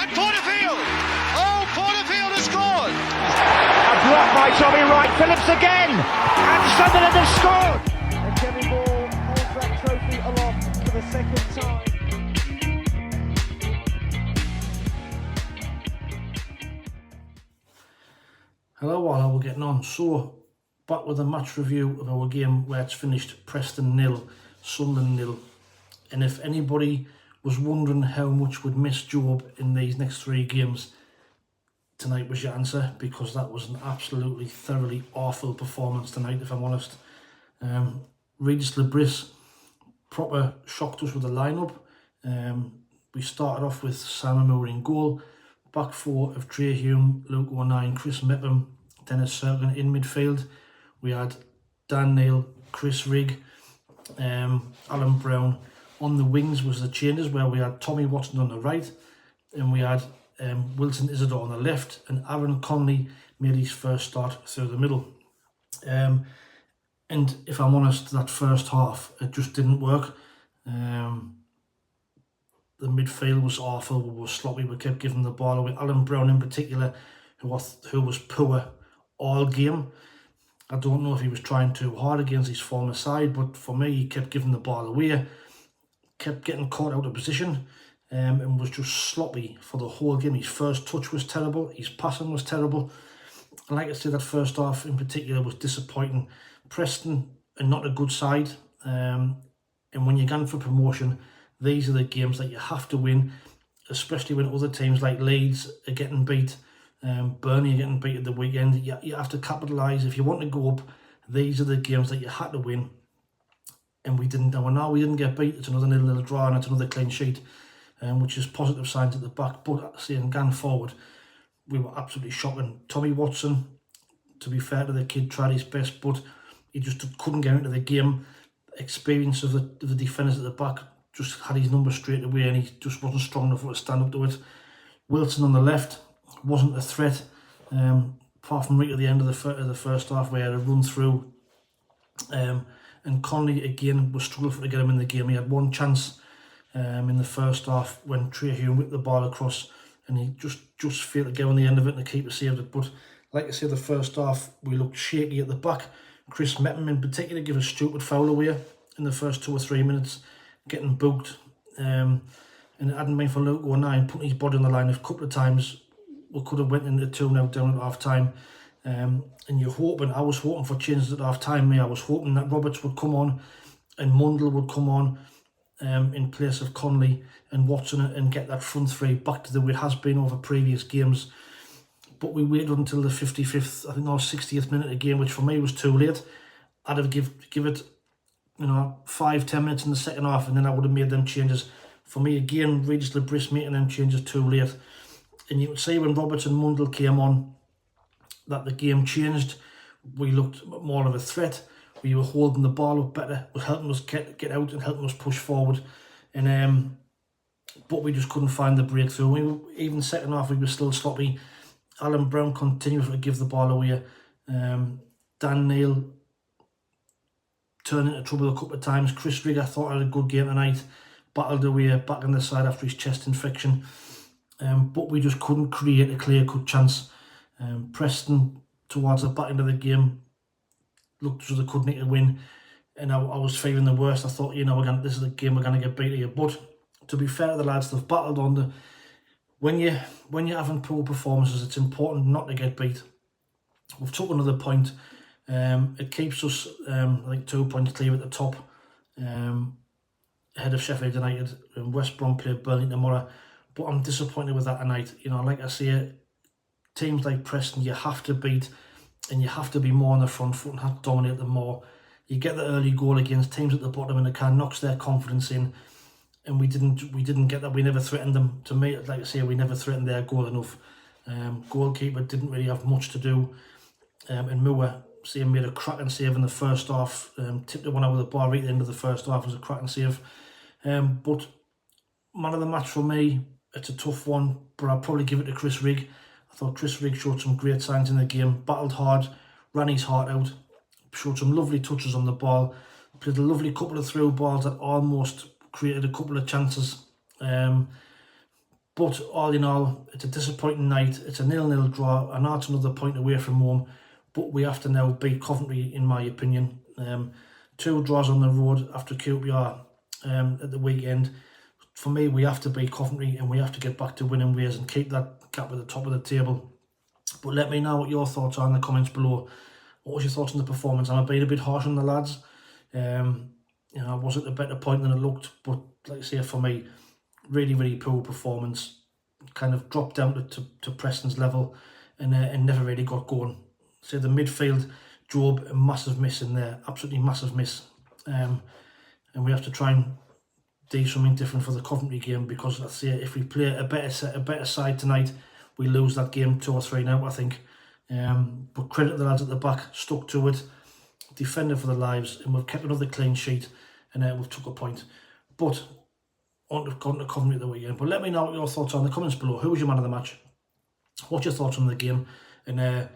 And Porterfield! Oh, Porterfield has scored! A block by Tommy Wright Phillips again! And Sunderland have scored! And Kevin Moore holds that trophy aloft for the second time. Hello all, how we're getting on. So, back with a match review of our game where it's finished Preston 0, Sunderland 0. And if anybody was wondering how much we'd miss Job in these next 3 games, tonight was your answer, because that was an absolutely thoroughly awful performance tonight, if I'm honest. Regis Lebris proper shocked us with the lineup. We started off with Simon Moore in goal, back 4 of Trey Hume, Luke O'Nien, Chris Mepham, Dennis Serkin in midfield. We had Dan Neil, Chris Rigg, Alan Brown. On the wings was the changes, where we had Tommy Watson on the right, and we had Wilson Isidore on the left, and Aaron Conley made his first start through the middle. And if I'm honest, that first half, it just didn't work. The midfield was awful, we were sloppy, we kept giving the ball away. Alan Brown in particular, who was poor all game. I don't know if he was trying too hard against his former side, but for me, he kept giving the ball away, kept getting caught out of position, and was just sloppy for the whole game. His first touch was terrible, his passing was terrible. And like I said, that first half in particular was disappointing. Preston are not a good side, and when you're going for promotion, these are the games that you have to win, especially when other teams like Leeds are getting beat, Burnley are getting beat at the weekend. You have to capitalise. If you want to go up, these are the games that you had to win, and we didn't. And now we didn't get beat. It's another little draw and it's another clean sheet, which is positive signs at the back. But saying going forward, we were absolutely shocking. Tommy Watson, to be fair to the kid, tried his best, but he just couldn't get into the game. Experience of the defenders at the back just had his number straight away, and he just wasn't strong enough to stand up to it. Wilson on the left wasn't a threat, apart from right at the end of the first half where he had a run through. And Conley again was struggling to get him in the game. He had one chance in the first half when Trey Hume whipped the ball across, and he just failed to get on the end of it, and the keeper saved it. But like I said, the first half we looked shaky at the back. Chris Mepham in particular gave a stupid foul away in the first 2 or 3 minutes, getting booked. And it hadn't been for Luke O'Nien putting his body on the line a couple of times, we could have went into 2-0 down at half time. And I was hoping for changes at half time. I was hoping that Roberts would come on and Mundell would come on in place of Conley and Watson, and get that front 3 back to the way it has been over previous games. But we waited until the 55th, I think, or 60th minute of the game, which for me was too late. I'd have give it 5-10 minutes in the second half, and then I would have made them changes. For me, again, Regis Lebris making them changes too late. And you could see when Roberts and Mundell came on that the game changed. We looked more of a threat. We were holding the ball up better, was helping us get out and helping us push forward. And but we just couldn't find the breakthrough. Even second half, we were still sloppy. Alan Brown continued to give the ball away. Dan Neil turned into trouble a couple of times. Chris Rigg, I thought, had a good game tonight. Battled away back on the side after his chest infection. But we just couldn't create a clear-cut chance. Preston, towards the back end of the game, looked as though they could need to win. And I was feeling the worst. I thought, this is the game we're going to get beat here. But to be fair to the lads, they've battled on. When you're having poor performances, it's important not to get beat. We've took another point. It keeps us, I think, 2 points clear at the top, ahead of Sheffield United. And West Brom play Burnley tomorrow. But I'm disappointed with that tonight. Like I say, teams like Preston, you have to beat, and you have to be more on the front foot and have to dominate them more. You get the early goal against teams at the bottom, and it kind of knocks their confidence in. And we didn't get that. We never threatened them. To me, like I say, we never threatened their goal enough. Goalkeeper didn't really have much to do. And Moore, made a cracking save in the first half. Tipped the one out with the bar right at the end of the first half. It was a cracking save. But man of the match for me, it's a tough one, but I'll probably give it to Chris Rigg. I thought Chris Rigg showed some great signs in the game, battled hard, ran his heart out, showed some lovely touches on the ball, played a lovely couple of through balls that almost created a couple of chances. But all in all, it's a disappointing night. It's a 0-0 draw. I know it's another point away from home, but we have to now beat Coventry, in my opinion. 2 draws on the road after QPR at the weekend. For me, we have to beat Coventry and we have to get back to winning ways and keep that gap at the top of the table. But let me know what your thoughts are in the comments below. What was your thoughts on the performance? Am I being a bit harsh on the lads? Was it a better point than it looked? But like I say, for me, really, really poor performance. Kind of dropped down to Preston's level and never really got going. So the midfield drove a massive miss in there, absolutely massive miss. And we have to try and do something different for the Coventry game, because let's say if we play a better side tonight, we lose that game 2 or 3-0, I think. But credit to the lads at the back, stuck to it, defended for their lives, and we've kept another clean sheet, and we've took a point. But on to Coventry at the weekend. But let me know what your thoughts are in the comments below. Who was your man of the match? What's your thoughts on the game? And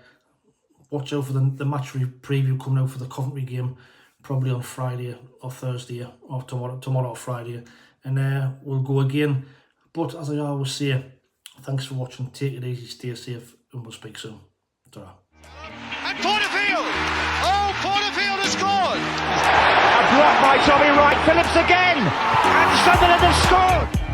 watch out for the match preview coming out for the Coventry game, probably on Friday or Thursday or tomorrow or Friday. And we'll go again. But as I always say, thanks for watching. Take it easy, stay safe, and we'll speak soon. Ta-ra. And Porterfield! Oh, Porterfield has scored! A block by Tommy Wright Phillips again, and Sunderland have scored.